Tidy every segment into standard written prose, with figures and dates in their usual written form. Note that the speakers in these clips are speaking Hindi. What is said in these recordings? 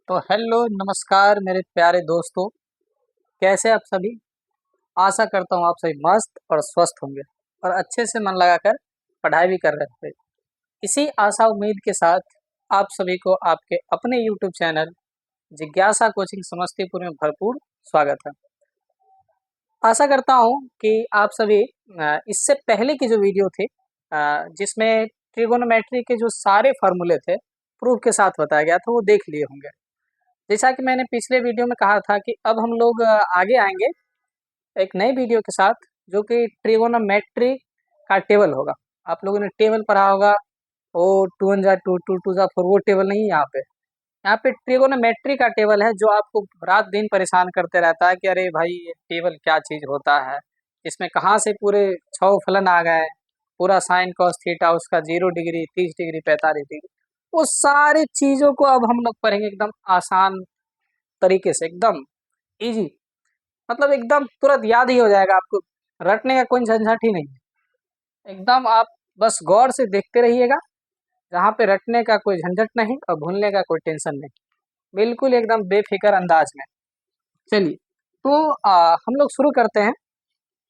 तो हेलो नमस्कार मेरे प्यारे दोस्तों। कैसे आप सभी। आशा करता हूँ आप सभी मस्त और स्वस्थ होंगे और अच्छे से मन लगाकर पढ़ाई भी कर रहे होंगे। इसी आशा उम्मीद के साथ आप सभी को आपके अपने यूट्यूब चैनल जिज्ञासा कोचिंग समस्तीपुर में भरपूर स्वागत है। आशा करता हूँ कि आप सभी इससे पहले की जो वीडियो थी जिसमें ट्रिगोनोमेट्री के जो सारे फार्मूले थे प्रूफ के साथ बताया गया था वो देख लिए होंगे। जैसा कि मैंने पिछले वीडियो में कहा था कि अब हम लोग आगे आएंगे एक नई वीडियो के साथ जो कि ट्रिगोनोमेट्री का टेबल होगा। आप लोगों ने टेबल पढ़ा होगा, वो 2 1 जा 2 2 2 जा 4, वो टेबल नहीं है यहाँ पे ट्रिगोनोमेट्री का टेबल है जो आपको रात दिन परेशान करते रहता है कि अरे भाई ये टेबल क्या चीज़ होता है, इसमें कहाँ से पूरे 6 फलन आ गए, पूरा साइन कॉस थीटा, उसका 0 डिग्री 30 डिग्री 45 डिग्री, वो सारी चीज़ों को अब हम लोग पढ़ेंगे एकदम आसान तरीके से, एकदम इजी। मतलब एकदम तुरंत याद ही हो जाएगा आपको, रटने का कोई झंझट ही नहीं है। एकदम आप बस गौर से देखते रहिएगा, जहाँ पे रटने का कोई झंझट नहीं और भूलने का कोई टेंशन नहीं, बिल्कुल एकदम बेफिक्र अंदाज में। चलिए तो हम लोग शुरू करते हैं।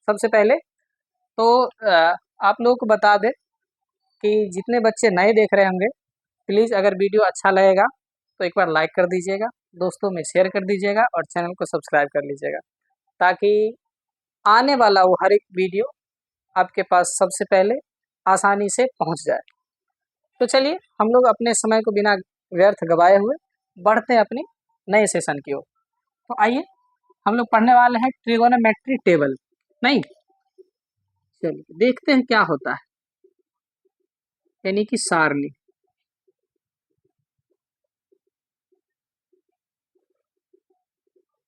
सबसे पहले तो आप लोगों को बता दें कि जितने बच्चे नए देख रहे होंगे प्लीज़ अगर वीडियो अच्छा लगेगा तो एक बार लाइक कर दीजिएगा, दोस्तों में शेयर कर दीजिएगा और चैनल को सब्सक्राइब कर लीजिएगा ताकि आने वाला वो हर एक वीडियो आपके पास सबसे पहले आसानी से पहुंच जाए। तो चलिए हम लोग अपने समय को बिना व्यर्थ गवाए हुए बढ़ते हैं अपने नए सेशन की ओर। तो आइए हम लोग पढ़ने वाले हैं ट्रिगोनोमेट्री टेबल। नहीं, चलिए देखते हैं क्या होता है, यानी कि सारणी।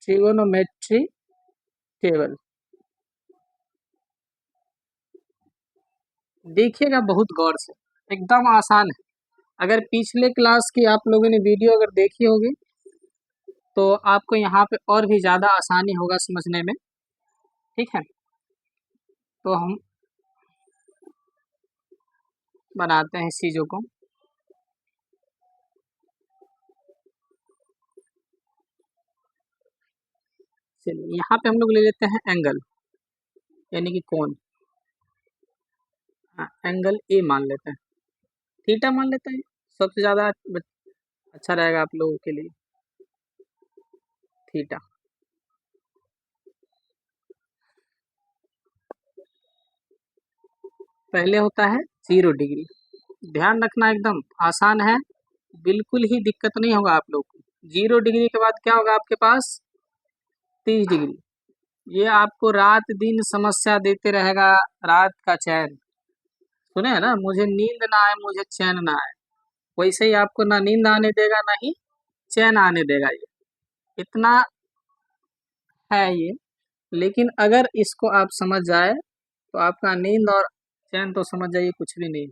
ट्रिगोनोमेट्री टेबल देखिएगा बहुत गौर से, एकदम आसान है। अगर पिछले क्लास की आप लोगों ने वीडियो अगर देखी होगी तो आपको यहाँ पे और भी ज़्यादा आसानी होगा समझने में। ठीक है, तो हम बनाते हैं इस चीज़ों को। चलिए यहाँ पे हम लोग ले लेते हैं एंगल, यानी कि कोण। हाँ, एंगल ए मान लेते हैं, थीटा मान लेते हैं, सबसे ज़्यादा अच्छा रहेगा आप लोगों के लिए, थीटा। पहले होता है 0 डिग्री, ध्यान रखना एकदम आसान है, बिल्कुल ही दिक्कत नहीं होगा आप लोग को। 0 डिग्री के बाद क्या होगा आपके पास, 30 डिग्री। ये आपको रात दिन समस्या देते रहेगा, रात का चैन। सुने है ना, मुझे नींद ना आए मुझे चैन ना आए, वैसे ही आपको ना नींद आने देगा ना ही चैन आने देगा। ये इतना है ये, लेकिन अगर इसको आप समझ जाए तो आपका नींद और चैन तो समझ जाइए कुछ भी नहीं।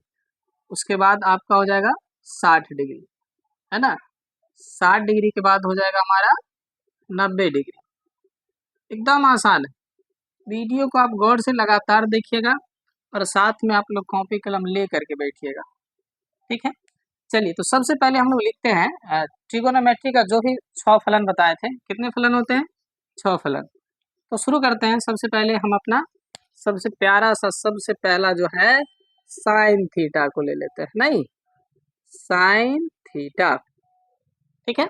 उसके बाद आपका हो जाएगा 60 डिग्री, है ना। 60 डिग्री के बाद हो जाएगा हमारा 90 डिग्री। एकदम आसान है, वीडियो को आप गौर से लगातार देखिएगा और साथ में आप लोग कॉपी कलम ले करके बैठिएगा। ठीक है, चलिए तो सबसे पहले हम लोग लिखते हैं ट्रिगोनोमेट्री का जो भी 6 फलन बताए थे। कितने फलन होते हैं, 6 फलन। तो शुरू करते हैं। सबसे पहले हम अपना सबसे प्यारा सा सबसे पहला जो है साइन थीटा को ले लेते हैं। नहीं, साइन थीटा। ठीक है,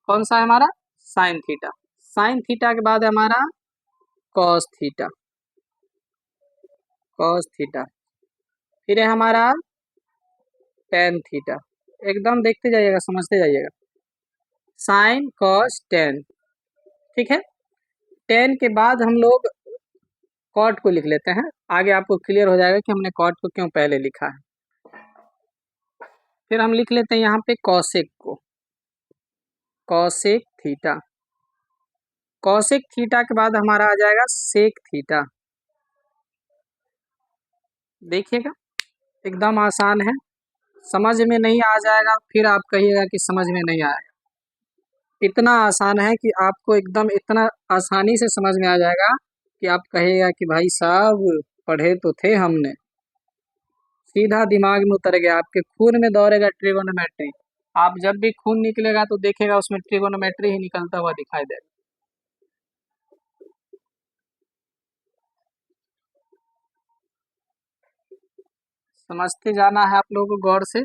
कौन सा है हमारा, साइन थीटा। साइन थीटा के बाद है हमारा कॉस थीटा, कॉस थीटा। फिर है हमारा टेन थीटा। एकदम देखते जाइएगा, समझते जाइएगा। Sine cos tan. ठीक है, टेन के बाद हम लोग कॉट को लिख लेते हैं, आगे आपको क्लियर हो जाएगा कि हमने कॉट को क्यों पहले लिखा है। फिर हम लिख लेते हैं यहाँ पे कॉसेक को, कॉसेक थीटा। कॉसेक थीटा के बाद हमारा आ जाएगा सेक थीटा। देखिएगा एकदम आसान है, समझ में नहीं आ जाएगा फिर आप कहिएगा कि समझ में नहीं आएगा। इतना आसान है कि आपको एकदम इतना आसानी से समझ में आ जाएगा कि आप कहिएगा कि भाई साहब पढ़े तो थे हमने, सीधा दिमाग में उतर गया, आपके खून में दौड़ेगा ट्रिगोनोमेट्री। आप जब भी खून निकलेगा तो देखेगा उसमें ट्रिगोनोमेट्री ही निकलता हुआ दिखाई देगा। समझते जाना है आप लोगों को गौर से।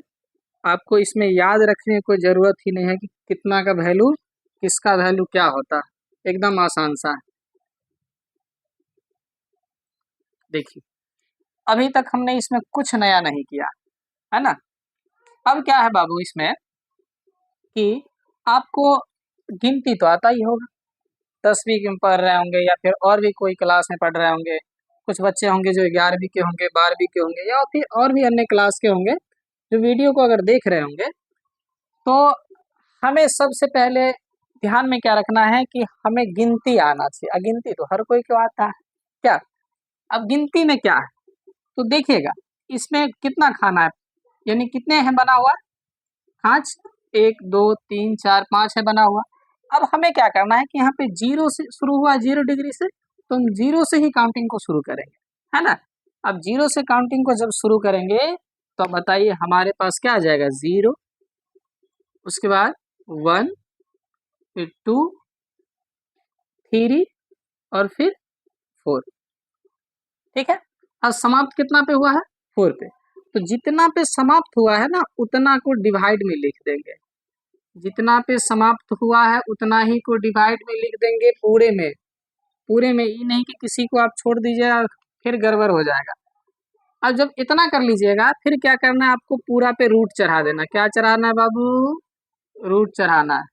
आपको इसमें याद रखने की कोई जरूरत ही नहीं है कि कितना का वैल्यू किसका वैल्यू क्या होता है, एकदम आसान सा है। देखिए अभी तक हमने इसमें कुछ नया नहीं किया है ना। अब क्या है बाबू इसमें कि आपको गिनती तो आता ही होगा, 10वीं में पढ़ रहे होंगे या फिर और भी कोई क्लास में पढ़ रहे होंगे। कुछ बच्चे होंगे जो 11वीं के होंगे, 12वीं के होंगे या फिर और भी अन्य क्लास के होंगे जो वीडियो को अगर देख रहे होंगे। तो हमें सबसे पहले ध्यान में क्या रखना है कि हमें गिनती आना चाहिए। अगिनती तो हर कोई को आता है क्या। अब गिनती में क्या है तो देखिएगा इसमें कितना खाना है, यानी कितने हैं बना हुआ 5, 1 2 3 4 5 है बना हुआ। अब हमें क्या करना है कि यहाँ पे 0 से शुरू हुआ, 0 डिग्री से, तो हम 0 से ही काउंटिंग को शुरू करेंगे, है ना। अब 0 से काउंटिंग को जब शुरू करेंगे तो बताइए हमारे पास क्या आ जाएगा 0, उसके बाद 1, फिर 2, 3 और फिर 4। ठीक है। अब समाप्त कितना पे हुआ है 4 पे, तो जितना पे समाप्त हुआ है ना उतना को डिवाइड में लिख देंगे। जितना पे समाप्त हुआ है उतना ही को डिवाइड में लिख देंगे पूरे में। पूरे में ये नहीं कि किसी को आप छोड़ दीजिए और फिर गड़बड़ हो जाएगा। अब जब इतना कर लीजिएगा फिर क्या करना है आपको पूरा पे रूट चढ़ा देना। क्या चढ़ाना है बाबू, रूट चढ़ाना है।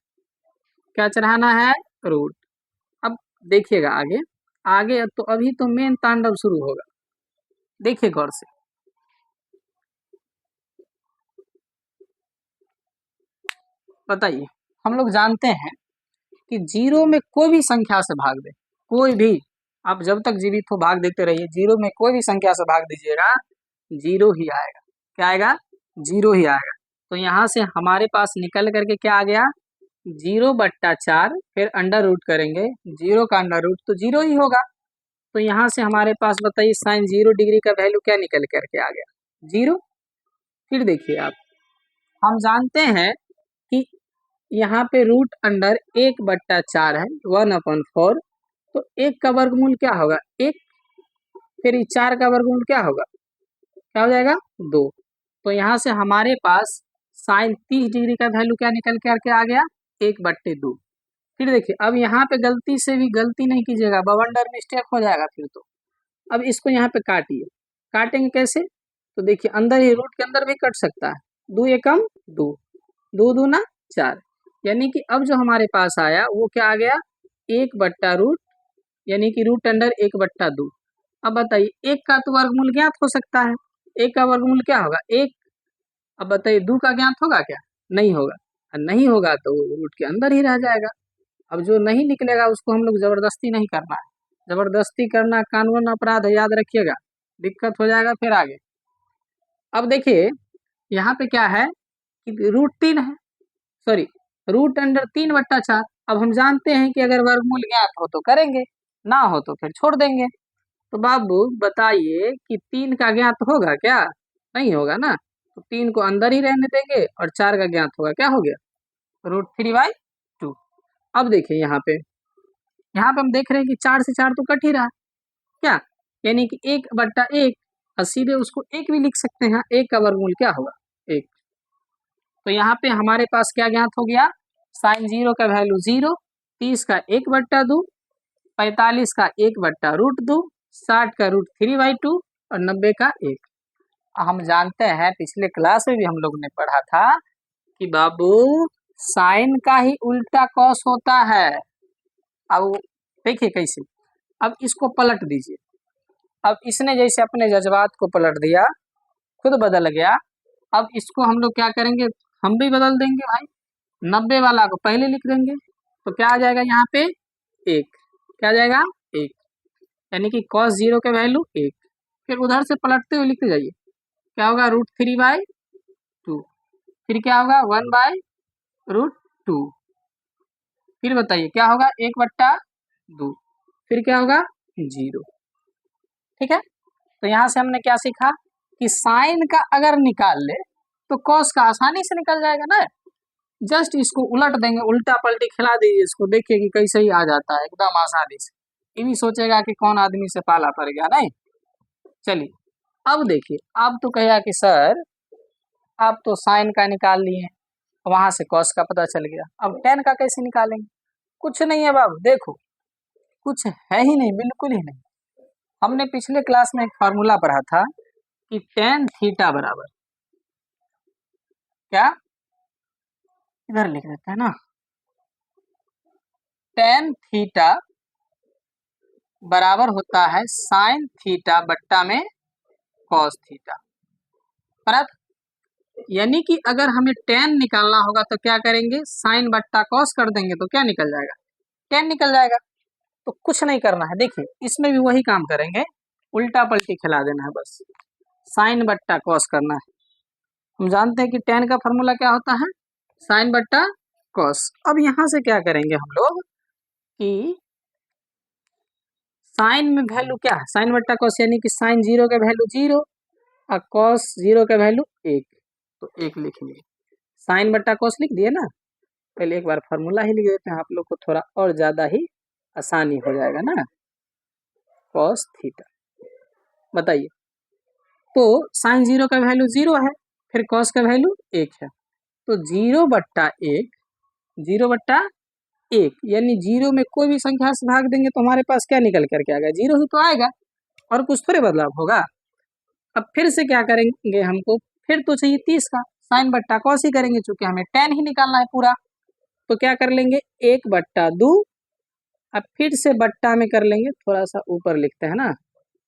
क्या चढ़ाना है, रूट। अब देखिएगा आगे, आगे तो अभी तो मेन तांडव शुरू होगा, देखिए गौर से। बताइए हम लोग जानते हैं कि 0 में कोई भी संख्या से भाग दे, कोई भी, आप जब तक जीवित हो भाग देते रहिए, 0 में कोई भी संख्या से भाग दीजिएगा 0 ही आएगा। क्या आएगा, 0 ही आएगा। तो यहाँ से हमारे पास निकल करके क्या आ गया 0/4, फिर अंडर रूट करेंगे 0 का अंडर रूट तो 0 ही होगा। तो यहाँ से हमारे पास बताइए साइन 0 डिग्री का वैल्यू क्या निकल करके आ गया 0। फिर देखिए आप, हम जानते हैं कि यहाँ पे रूट अंडर 1/4 है, 1/4। तो 1 का वर्गमूल क्या होगा 1, फिर 4 का वर्गमूल क्या होगा, क्या हो जाएगा 2। तो यहाँ से हमारे पास साइन 30 डिग्री का वैल्यू क्या निकल के आके आ गया 1/2। फिर देखिए अब यहाँ पे गलती से भी गलती नहीं कीजिएगा, बवंडर मिस्टेक हो जाएगा फिर तो। अब इसको यहाँ पे काटिए, काटेंगे कैसे, तो देखिए अंदर ही रूट के अंदर भी कट सकता है, 2 एकम 2, 2 दूना 4, यानी कि अब जो हमारे पास आया वो क्या आ गया 1/रूट, यानी कि रूट अंडर 1/2। अब बताइए 1 का तो वर्गमूल ज्ञात हो सकता है, 1 का वर्गमूल क्या होगा 1। अब बताइए 2 का ज्ञात होगा क्या, नहीं होगा। और नहीं होगा तो रूट के अंदर ही रह जाएगा। अब जो नहीं निकलेगा उसको हम लोग जबरदस्ती नहीं करना है, जबरदस्ती करना कानून अपराध है, याद रखिएगा, दिक्कत हो जाएगा फिर आगे। अब देखिए यहाँ पे क्या है कि रूट 3 है, सॉरी रूट अंडर 3/4। अब हम जानते हैं कि अगर वर्गमूल ज्ञात हो तो करेंगे, ना हो तो फिर छोड़ देंगे। तो बाबू बताइए कि 3 का ज्ञात होगा क्या, नहीं होगा ना, तो 3 को अंदर ही रहने देंगे और 4 का ज्ञात होगा, क्या हो गया √3/2। अब देखिए यहाँ पे हम देख रहे हैं कि 4 से 4 तो कट ही रहा, क्या, यानी कि 1/1, और सीधे उसको 1 भी लिख सकते हैं। 1 का वर्गमूल क्या होगा 1। तो यहाँ पे हमारे पास क्या ज्ञात हो गया, साइन 0 का वैल्यू 0, 30 का 1/2, 45 का 1/√2, 60 का √3/2 और 90 का 1। हम जानते हैं पिछले क्लास में भी हम लोग ने पढ़ा था कि बाबू साइन का ही उल्टा कॉस होता है। अब देखिए कैसे, अब इसको पलट दीजिए। अब इसने जैसे अपने जज्बात को पलट दिया, खुद बदल गया। अब इसको हम लोग क्या करेंगे, हम भी बदल देंगे भाई, 90 वाला को पहले लिख देंगे तो क्या आ जाएगा यहाँ पे 1, क्या आ जाएगा 1, यानी कि cos 0 का वैल्यू 1। फिर उधर से पलटते हुए लिखते जाइए, क्या होगा √3/2, फिर क्या होगा 1/√2, फिर बताइए क्या होगा 1/2, फिर क्या होगा 0। ठीक है। तो यहाँ से हमने क्या सीखा कि साइन का अगर निकाल ले तो कॉस का आसानी से निकल जाएगा ना। जस्ट इसको उलट देंगे, उल्टा पलटी खिला दीजिए इसको, देखिए कि कैसे ही आ जाता है एकदम आसानी से। ये भी सोचेगा कि कौन आदमी से पाला पड़ गया, नहीं। चलिए अब देखिए, अब तो कहेगा कि सर आप तो साइन का निकाल लिए, वहां से कॉस का पता चल गया, अब टेन का कैसे निकालेंगे? कुछ नहीं है बाबू, देखो कुछ है ही नहीं, बिल्कुल ही नहीं। हमने पिछले क्लास में एक फॉर्मूला पढ़ा था कि टेन थीटा बराबर क्या, इधर लिख देते हैं ना, टेन थीटा बराबर होता है साइन थीटा बट्टा में कॉस थीटा। बराबर, यानी कि अगर हमें टेन निकालना होगा तो क्या करेंगे, साइन बट्टा कॉस कर देंगे तो क्या निकल जाएगा, टेन निकल जाएगा। तो कुछ नहीं करना है, देखिए इसमें भी वही काम करेंगे, उल्टा पलटी खिला देना है बस, साइन बट्टा कॉस करना है। हम जानते हैं कि टेन का फॉर्मूला क्या होता है, साइन बट्टा कॉस। अब यहां से क्या करेंगे हम लोग कि साइन में वैल्यू क्या है, साइन बट्टा कॉस, यानी कि साइन जीरो का वैल्यू जीरो और कॉस जीरो का वैल्यू एक, तो एक लिखेंगे, साइन बट्टा कॉस लिख दिए ना। पहले एक बार फॉर्मूला ही लिख देते हैं, आप लोग को थोड़ा और ज्यादा ही आसानी हो जाएगा ना। कॉस थीटा, बताइए, तो साइन जीरो का वैल्यू जीरो है, फिर कॉस का वैल्यू एक है, तो जीरो बट्टा एक, जीरो बट्टा एक, यानी जीरो में कोई भी संख्या से भाग देंगे तो हमारे पास क्या निकल करके आएगा, जीरो ही तो आएगा, और कुछ थोड़े बदलाव होगा। अब फिर से क्या करेंगे, हमको फिर तो चाहिए 30 का, साइन बट्टा कॉस ही करेंगे, चूंकि हमें टेन ही निकालना है पूरा, तो क्या कर लेंगे, एक बट्टा दो, अब फिर से बट्टा में कर लेंगे, थोड़ा सा ऊपर लिखते हैं ना,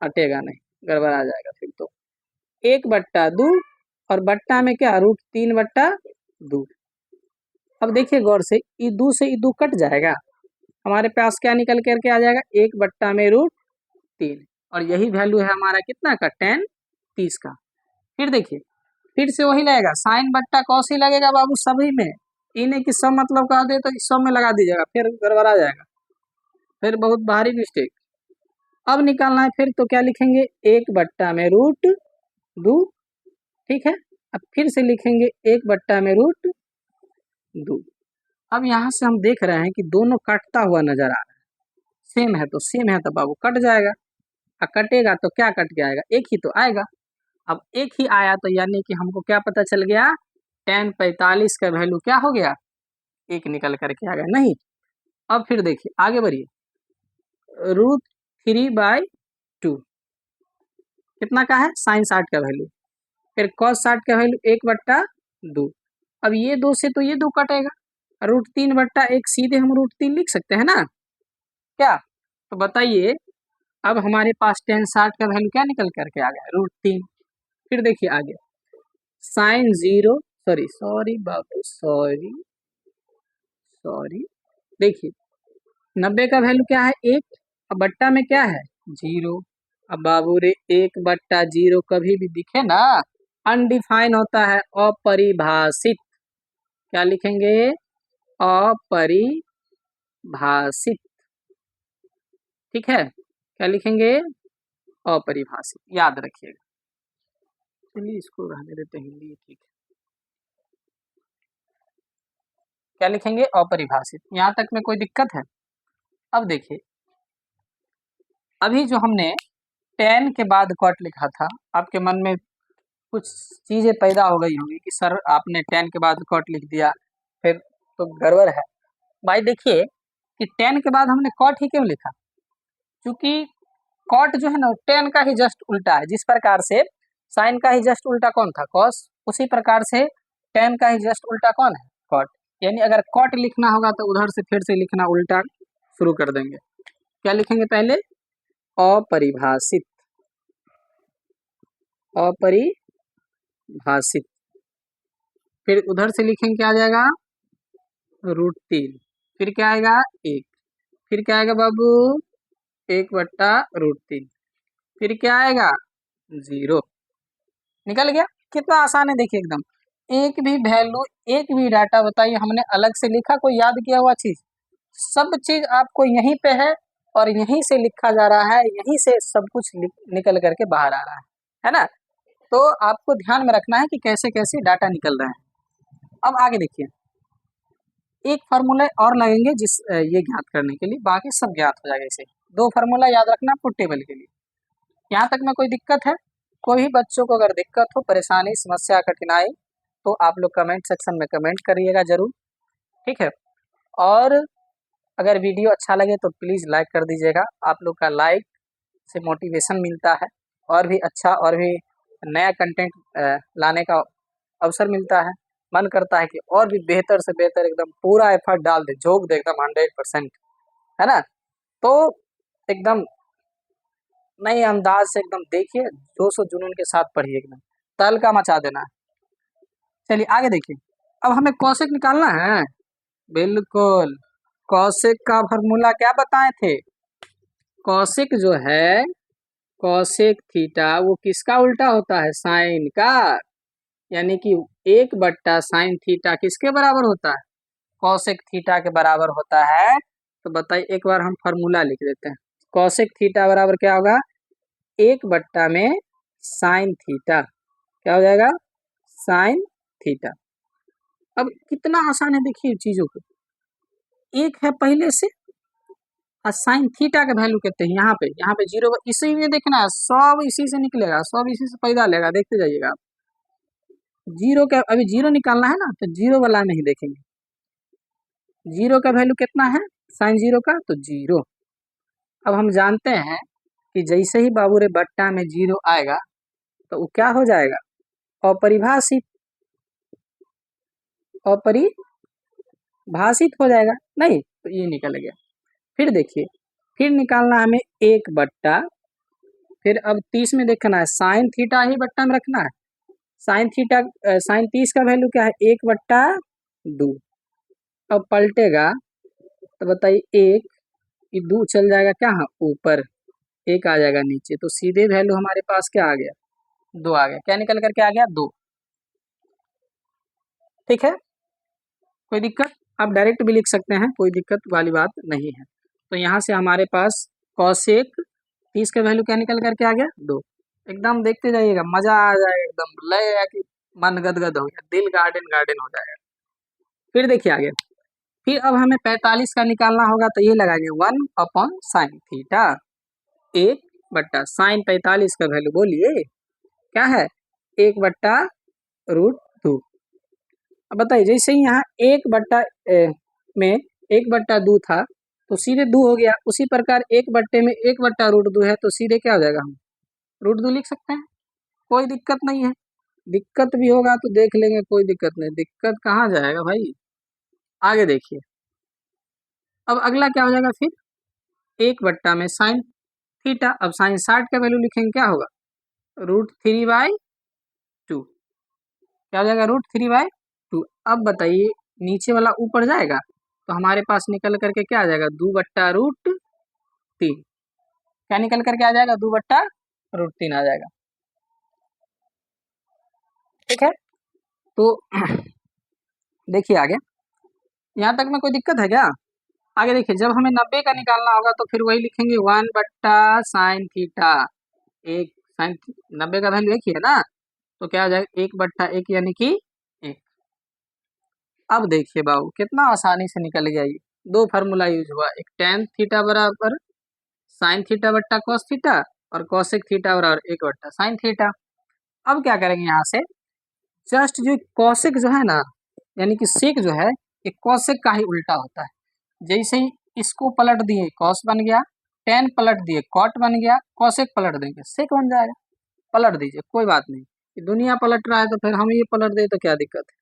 हटेगा नहीं, गड़बड़ आ जाएगा फिर तो, एक बट्टा दो, और बट्टा में क्या, रूट तीन बट्टा दो। अब देखिए गौर से ई दो कट जाएगा, हमारे पास क्या निकल करके आ जाएगा, एक बट्टा में रूट तीन, और यही वैल्यू है हमारा कितना का, टेन 30 का। फिर देखिए फिर से वही लगेगा, साइन बट्टा कॉस ही लगेगा बाबू सभी में, इन्हें कि सब मतलब कह दे तो सब में लगा दीजिएगा, फिर गड़बड़ा जाएगा, फिर बहुत भारी मिस्टेक। अब निकालना है फिर तो क्या लिखेंगे, एक बट्टा में रूट दो, ठीक है। अब फिर से लिखेंगे एक बट्टा में रूट दो। अब यहाँ से हम देख रहे हैं कि दोनों कटता हुआ नजर आ रहा है, सेम है तो सेम है तो बाबू कट जाएगा, और कटेगा तो क्या कट जाएगा, एक ही तो आएगा। अब एक ही आया तो यानी कि हमको क्या पता चल गया, टेन 45 का वैल्यू क्या हो गया, एक निकल करके आ गया, नहीं। अब फिर देखिए आगे बढ़िए, रूट 3/2 कितना का है, साइन 60 का वैल्यू, फिर कॉस 60 का वैल्यू एक बट्टा दो। अब ये दो से तो ये दो कटेगा, रूट तीन बट्टा एक, सीधे हम रूट तीन लिख सकते हैं ना, क्या, तो बताइए अब हमारे पास टेन 60 का वैल्यू क्या निकल करके आ गया, रूट तीन। फिर देखिए आगे, साइन जीरो, सॉरी सॉरी बाबू सॉरी सॉरी, देखिए 90 का वैल्यू क्या है, एक, अब बट्टा में क्या है, जीरो। अब बाबू रे एक बट्टा जीरो कभी भी दिखे ना, अनडिफाइन होता है, अपरिभाषित, क्या लिखेंगे, अपरिभाषित, ठीक है, क्या लिखेंगे, अपरिभाषित, याद रखिएगा। चलिए इसको रहने देते हैं, हिंदी ठीक है, क्या लिखेंगे, अपरिभाषित, यहाँ तक में कोई दिक्कत है। अब देखिए अभी जो हमने टेन के बाद कॉट लिखा था, आपके मन में कुछ चीजें पैदा हो गई होंगी कि सर आपने टेन के बाद कॉट लिख दिया, फिर तो गड़बड़ है। भाई देखिए कि टेन के बाद हमने कॉट ही क्यों लिखा, क्योंकि कॉट जो है ना टेन का ही जस्ट उल्टा है, जिस प्रकार से साइन का ही जस्ट उल्टा कौन था, कॉस, उसी प्रकार से टेन का ही जस्ट उल्टा कौन है, कॉट। यानी अगर कॉट लिखना होगा तो उधर से फिर से लिखना उल्टा शुरू कर देंगे, क्या लिखेंगे पहले, अपरिभाषित, अपरिभाषित, फिर उधर से लिखेंगे क्या आ जाएगा, रूट तीन, फिर क्या आएगा एक, फिर क्या आएगा बाबू, एक बट्टा रूट तीन, फिर क्या आएगा, जीरो, निकल गया। कितना आसान है देखिए एकदम, एक भी वैल्यू, एक भी डाटा बताइए हमने अलग से लिखा, कोई याद किया हुआ चीज, सब चीज आपको यहीं पे है, और यहीं से लिखा जा रहा है, यहीं से सब कुछ निकल करके बाहर आ रहा है ना। तो आपको ध्यान में रखना है कि कैसे कैसे डाटा निकल रहे हैं। अब आगे देखिए, एक फार्मूला और लगेंगे ये ज्ञात करने के लिए, बाकी सब ज्ञात हो जाएगा। इसे 2 फार्मूला याद रखना आपको टेबल के लिए। यहाँ तक में कोई दिक्कत है? कोई भी बच्चों को अगर दिक्कत हो, परेशानी, समस्या, कठिनाई, तो आप लोग कमेंट सेक्शन में कमेंट करिएगा जरूर, ठीक है। और अगर वीडियो अच्छा लगे तो प्लीज़ लाइक कर दीजिएगा। आप लोग का लाइक से मोटिवेशन मिलता है, और भी अच्छा और भी नया कंटेंट लाने का अवसर मिलता है। मन करता है कि और भी बेहतर से बेहतर एकदम पूरा एफर्ट डाल दे, झोंक दे एकदम 100%, है ना। तो एकदम नए अंदाज से एकदम देखिए, जोश और जुनून के साथ पढ़िए, एकदम तहलका मचा देना है। चलिए आगे देखिए। अब हमें कौशिक निकालना है। बिल्कुल, कौशिक का फॉर्मूला क्या बताए थे? कौशिक जो है, कौशिक थीटा, वो किसका उल्टा होता है? साइन का। यानी कि 1/साइन थीटा किसके बराबर होता है? कौशिक थीटा के बराबर होता है। तो बताइए, एक बार हम फॉर्मूला लिख देते हैं। कौशिक थीटा बराबर क्या होगा? 1/में साइन थीटा, क्या हो जाएगा? Sine theta. अब कितना आसान है देखिए चीजों को। एक है पहले से, और साइन थीटा का वैल्यू कहते हैं यहाँ पे जीरो, इसी में देखना है, सब इसी से निकलेगा, सब इसी से पैदा लेगा, देखते जाइएगा आप। जीरो का अभी जीरो निकालना है ना, तो जीरो वाला नहीं देखेंगे। जीरो का वैल्यू कितना है साइन जीरो का? तो जीरो। अब हम जानते हैं कि जैसे ही बाबू रे बट्टा में जीरो आएगा तो वो क्या हो जाएगा? अपरिभाषित, अपरिभाषित हो जाएगा, नहीं तो ये निकल गया। फिर देखिए, फिर निकालना हमें 1/, फिर अब 30 में देखना है, साइन थीटा ही बट्टा में रखना है। साइन थीटा, साइन 30 का वैल्यू क्या है? 1/2। अब पलटेगा तो बताइए, 1 ये 2 चल जाएगा क्या? हाँ, ऊपर, 1 आ जाएगा नीचे, तो सीधे वैल्यू हमारे पास क्या आ गया? 2 आ गया। क्या निकल करके आ गया? 2। ठीक है, कोई दिक्कत? आप डायरेक्ट भी लिख सकते हैं, कोई दिक्कत वाली बात नहीं है। तो यहाँ से हमारे पास कॉसेक 30 का वैल्यू क्या निकल करके आ गया? 2। एकदम देखते जाइएगा, मजा आ जाएगा, एकदम लगेगा कि मन गदगद हो गया, दिल गार्डन गार्डन हो जाएगा। फिर देखिए आगे, फिर अब हमें 45 का निकालना होगा, तो ये लगाएंगे 1/साइन थीटा। 1/साइन 45 का वैल्यू बोलिए क्या है? 1/√2। अब बताइए, जैसे ही यहाँ 1 में 1/2 था, तो सीधे 2 हो गया। उसी प्रकार 1 में 1/√2 है, तो सीधे क्या हो जाएगा? हम √2 लिख सकते हैं, कोई दिक्कत नहीं है। दिक्कत भी होगा तो देख लेंगे, कोई दिक्कत नहीं, दिक्कत कहाँ जाएगा भाई। आगे देखिए, अब अगला क्या हो जाएगा? फिर 1 में साइन थीटा। अब साइन 60 का वैल्यू लिखेंगे, क्या होगा? √3/2। क्या हो जाएगा? √3/2। अब बताइए, नीचे वाला ऊपर जाएगा तो हमारे पास निकल करके क्या आ जाएगा? 2/√3। क्या निकल करके आ जाएगा? 2/√3 आ जाएगा। ठीक है, तो देखिए आगे, यहाँ तक में कोई दिक्कत है क्या? आगे देखिए, जब हमें 90 का निकालना होगा तो फिर वही लिखेंगे 1/साइन थीटा। एक साइन 90 का वैल्यू एक ही है ना, तो क्या आ जाएगा? 1/1 यानी कि 1। अब देखिए बाबू, कितना आसानी से निकल गया ये। 2 फार्मूला यूज हुआ, एक टेन थीटा बराबर साइन थीटा बट्टा कॉस थीटा, और कॉसेक थीटा बराबर 1/साइन थीटा। अब क्या करेंगे, यहाँ से जस्ट जो कॉसेक जो है ना, यानी कि सेक जो है, एक कॉसेक का ही उल्टा होता है। जैसे ही इसको पलट दिए कॉस बन गया, टेन पलट दिए कॉट बन गया, कॉसेक पलट देंगे सेक बन जाएगा। पलट दीजिए, कोई बात नहीं। दुनिया पलट रहा है तो फिर हम ये पलट दे तो क्या दिक्कत है?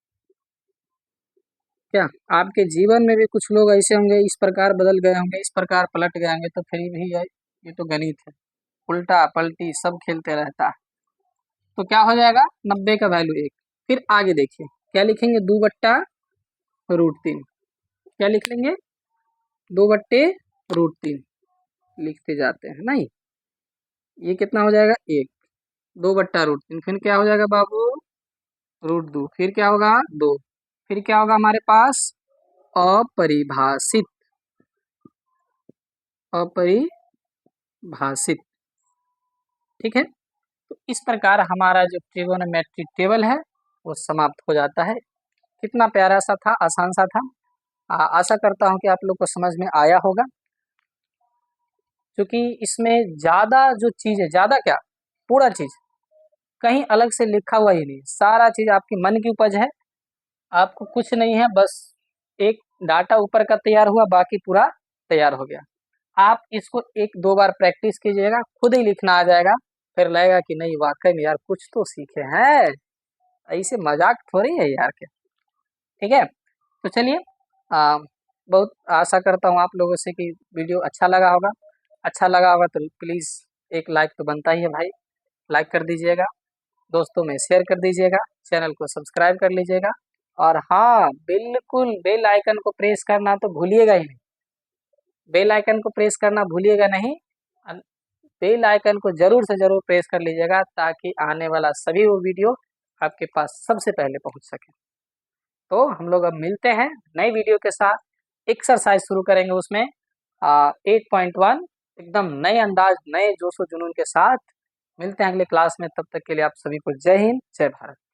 क्या आपके जीवन में भी कुछ लोग ऐसे होंगे, इस प्रकार बदल गए होंगे, इस प्रकार पलट गए होंगे, तो फिर भी ये तो गणित है, उल्टा पलटी सब खेलते रहता है। तो क्या हो जाएगा? 90 का वैल्यू 1। फिर आगे देखिए, क्या लिखेंगे? 2/√3। क्या लिख लेंगे? 2/√3 लिखते जाते हैं, नहीं ये कितना हो जाएगा? 1। 2/√3, फिर क्या हो जाएगा बाबू? √2। फिर क्या होगा? 2। फिर क्या होगा हमारे पास? अपरिभाषित, अपरिभाषित। ठीक है, तो इस प्रकार हमारा जो ट्रिगोनोमेट्रिक टेबल है वो समाप्त हो जाता है। कितना प्यारा सा था, आसान सा था। आशा करता हूँ कि आप लोग को समझ में आया होगा, क्योंकि इसमें ज़्यादा जो चीज़ है, ज़्यादा क्या, पूरा चीज़ कहीं अलग से लिखा हुआ ही नहीं, सारा चीज़ आपकी मन की उपज है। आपको कुछ नहीं है, बस एक डाटा ऊपर का तैयार हुआ, बाकी पूरा तैयार हो गया। आप इसको 1-2 बार प्रैक्टिस कीजिएगा, खुद ही लिखना आ जाएगा, फिर लगेगा कि नहीं वाक़ई में यार कुछ तो सीखे हैं, ऐसे मज़ाक थोड़ी है यार क्या। ठीक है? तो चलिए, बहुत आशा करता हूँ आप लोगों से कि वीडियो अच्छा लगा होगा तो प्लीज़ एक लाइक तो बनता ही है भाई, लाइक कर दीजिएगा, दोस्तों में शेयर कर दीजिएगा, चैनल को सब्सक्राइब कर लीजिएगा और हाँ, बिल्कुल बेल आइकन को प्रेस करना तो भूलिएगा ही नहीं, बेल आइकन को प्रेस करना भूलिएगा नहीं, बेल आइकन को ज़रूर से ज़रूर प्रेस कर लीजिएगा ताकि आने वाला सभी वो वीडियो आपके पास सबसे पहले पहुँच सके। तो हम लोग अब मिलते हैं नई वीडियो के साथ, एक्सरसाइज शुरू करेंगे उसमें 8.1 एकदम नए अंदाज, नए जोशो जुनून के साथ मिलते हैं अगले क्लास में। तब तक के लिए आप सभी को जय हिंद, जय भारत।